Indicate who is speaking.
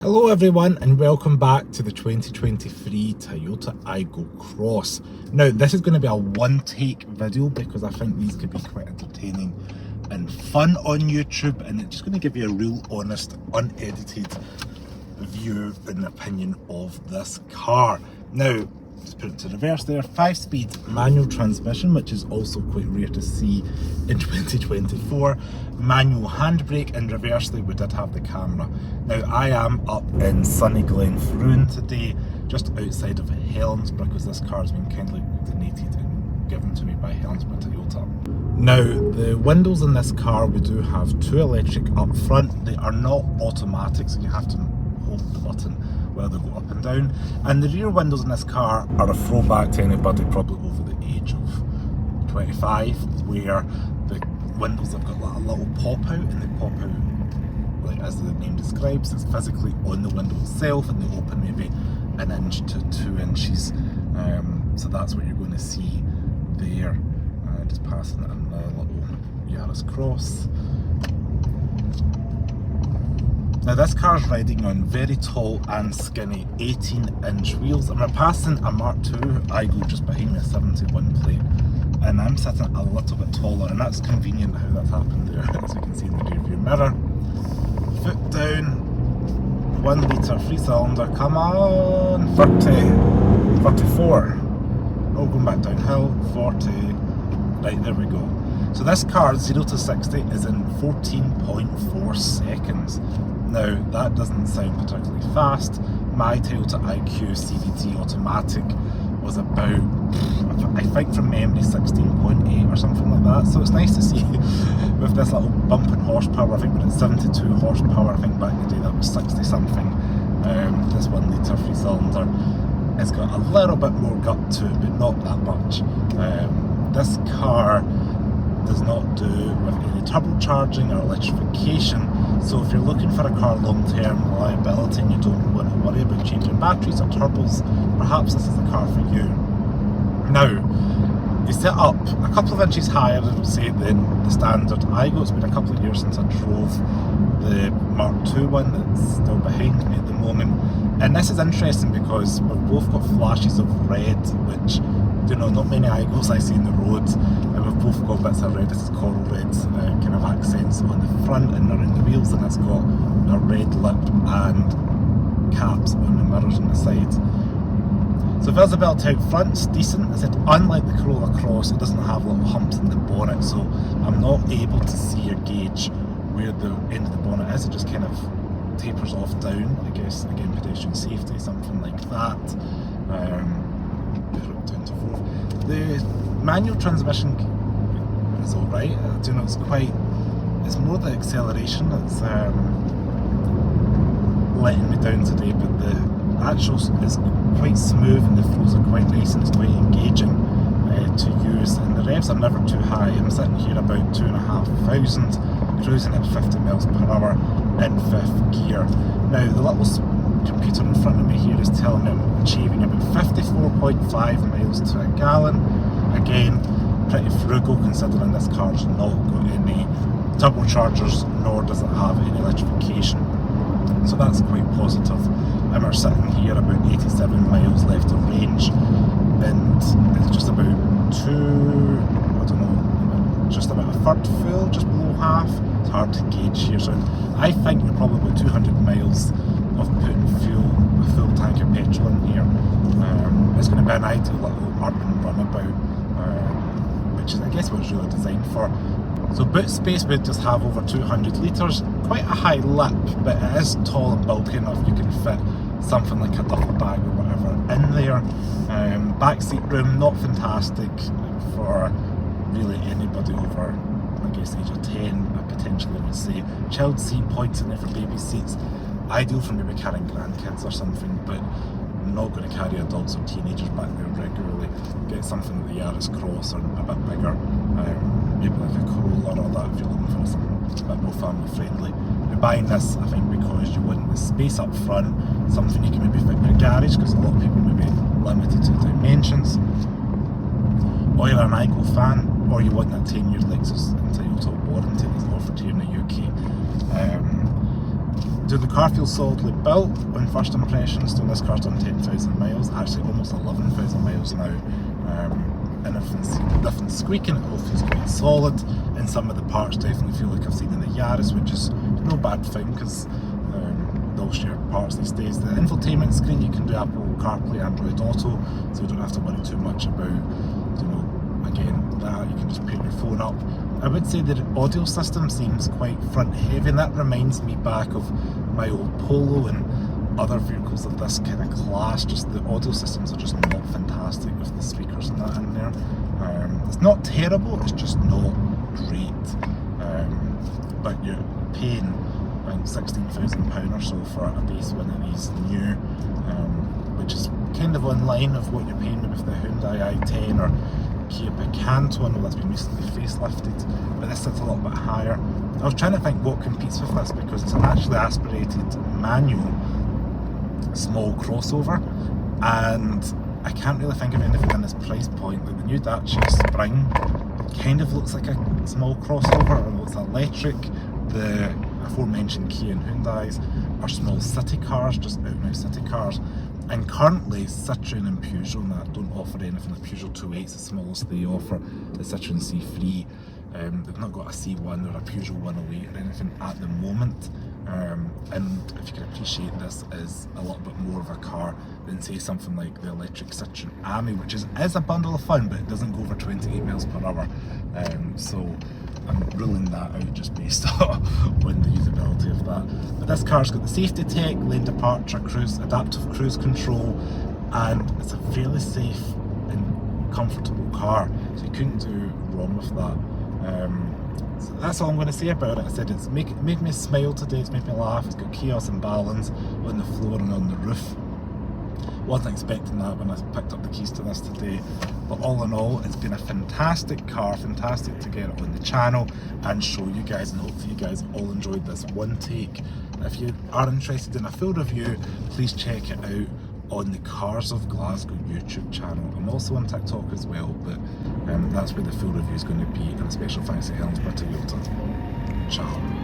Speaker 1: Hello everyone and welcome back to the 2023 Toyota Aygo Cross. Now this is going to be a one-take video because I think these could be quite entertaining and fun on YouTube, and it's just going to give you a real honest, unedited view and opinion of this car. Now, just put it to reverse there, 5-speed manual transmission, which is also quite rare to see in 2024. Manual handbrake, and reversely we did have the camera. Now I am up in sunny Glenfruin today, just outside of Helensburgh, because this car has been kindly donated and given to me by Helensburgh Toyota. Now the windows in this car, we do have two electric up front. They are not automatic, so you have to hold the button where they go up and down. And the rear windows in this car are a throwback to anybody probably over the age of 25, where the windows have got like a little pop out, and they pop out, like as the name describes, it's physically on the window itself, and they open maybe an inch to 2 inches. So that's what you're going to see there. Just passing it in the little Yaris Cross. Now this car's riding on very tall and skinny 18-inch wheels, and we're passing a Mark II Aygo just behind me, a 71 plate, and I'm sitting a little bit taller, and that's convenient how that's happened there, as you can see in the rear view mirror. Foot down, 1 litre 3-cylinder, come on, 30, 34, oh, going back downhill, 40, right, there we go. So this car, 0 to 60, is in 14.4 seconds. Now, that doesn't sound particularly fast. My Toyota Aygo CVT automatic was about, I think from memory, 16.8 or something like that. So it's nice to see with this little bump in horsepower. I think we're at 72 horsepower. I think back in the day that was 60 something. This 1 litre 3-cylinder has got a little bit more gut to it, but not that much. This car does not do with any turbocharging or electrification, so if you're looking for a car long-term reliability and you don't want to worry about changing batteries or turbos, perhaps this is the car for you. Now, you set up a couple of inches higher, I would say, than the standard Aygo. It's been a couple of years since I drove the Mark II one that's still behind me at the moment, and this is interesting because we've both got flashes of red, which, you know, not many Aygos I see in the road, and we've both got bits of red. This is coral red kind of accents on the front and around the wheels, and it's got a red lip and caps on the mirrors on the side. So visibility out front's decent. I said, unlike the Corolla Cross, it doesn't have little humps in the bonnet, so I'm not able to see or gauge where the end of the bonnet is. It just kind of tapers off down, I guess, again, pedestrian safety, something like that. The manual transmission is alright. You know, it's more the acceleration that's letting me down today, but the actual is quite smooth, and the flows are quite nice, and it's quite engaging to use, and the revs are never too high. I'm sitting here about 2,500, cruising at 50 miles per hour in 5th gear. Now the little computer in front of me here is telling me I'm achieving about 54.5 miles to a gallon. Again, pretty frugal considering this car's not got any turbochargers, nor does it have any electrification. So that's quite positive. And we're sitting here about 87 miles left of range, and it's just about just about a third full, just below half. It's hard to gauge here, so I think you're probably about 200 miles of putting a full tank of petrol in here. It's going to be an ideal little urban runabout, which is, I guess, what it's really designed for. So boot space would just have over 200 litres, quite a high lip, but it is tall and bulky enough you can fit something like a duffel bag or whatever in there. Back seat room, not fantastic for really anybody over, I guess, age of 10, I potentially would say. Child seat points in there for baby seats, ideal for maybe carrying grandkids or something, but I'm not going to carry adults or teenagers back there regularly. Get something like the Yaris Cross or a bit bigger, maybe like a Corolla or that if you're looking for something a bit more family friendly. You're buying this, I think, because you want the space up front, something you can maybe fit in your garage, because a lot of people may be limited to dimensions. Or you're an Aygo fan, or you want that 10-year Lexus and Toyota warranty that's offered here in the UK. Do the car feel solidly built on first impressions? So this car's done 10,000 miles, actually almost 11,000 miles now. And nothing's squeaking, it all feels quite solid, and some of the parts definitely feel like I've seen in the Yaris, which is no bad thing because they'll share parts these days. The infotainment screen, you can do Apple CarPlay, Android Auto, so you don't have to worry too much about, you know, again, that. You can just put your phone up. I would say the audio system seems quite front heavy, and that reminds me back of my old Polo and other vehicles of this kind of class. Just the audio systems are just not fantastic with the speakers and that in there. It's not terrible, it's just not great. But you're paying around £16,000 or so for a base one of these new, which is kind of on line of what you're paying with the Hyundai i10 or Kia Picanto. I know that's been recently facelifted, but this sits a little bit higher. I was trying to think what competes with this, because it's an actually aspirated manual small crossover, and I can't really think of anything in this price point. Like the new Dacia Spring kind of looks like a small crossover, although it's electric. The aforementioned Kia and Hyundais are small city cars, just out and out city cars. And currently Citroen and Peugeot and that don't offer anything. The Peugeot 208's the smallest they offer, the Citroen C3. They've not got a C1 or a Peugeot 108 or anything at the moment. And if you can appreciate, this is a little bit more of a car than say something like the electric Citroen Ami, which is a bundle of fun, but it doesn't go over 28 miles per hour. So I'm ruling that out just based on the usability of that. But this car's got the safety tech, lane departure, cruise, adaptive cruise control, and it's a fairly safe and comfortable car, so you couldn't do wrong with that. So that's all I'm going to say about it. I said it's made me smile today, it's made me laugh, it's got chaos and balance on the floor and on the roof. Wasn't expecting that when I picked up the keys to this today, but all in all, it's been a fantastic car, fantastic to get it on the channel and show you guys, and hopefully you guys all enjoyed this one take. If you are interested in a full review, please check it out on the Cars of Glasgow YouTube channel. I'm also on TikTok as well, but that's where the full review is going to be, and a special thanks to Helensburgh Toyota. Ciao.